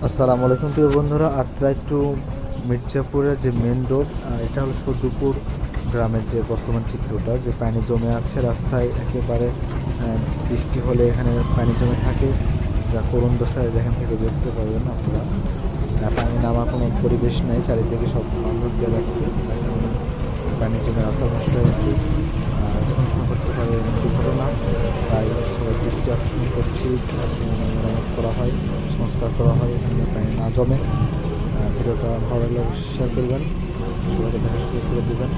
আসসালামু আলাইকুম প্রিয় বন্ধুরা, আত্রাই টু মির্জাপুরের যে মেন রোড, এটা হলো সদ্যপুর গ্রামের যে বর্তমান চিত্রটা, যে পানি জমে আছে রাস্তায় একেবারে। বৃষ্টি হলে এখানে পানি জমে থাকে, যা করুণ দশায় এখান থেকে দেখতে পাবেন আপনারা। পানি নামার কোনো পরিবেশ নেই, চারিদিকে সব বাঁধন দিয়ে রাখছে, যার কারণে পানি জমে রাস্তা নষ্ট হয়ে গেছে। যে কোনো সময় ঘটতে পারে এমন দুর্ঘটনা, তাই সবাই দৃষ্টি আকর্ষণ করছি, মেরামত করা হয়, সংস্কার করা হয়, এখানে পানি না জমে। ভিডিওটা ভালো লাগলে অবশ্যই শেয়ার করবেন, সবাইকে দেখা সুযোগ করে দেবেন।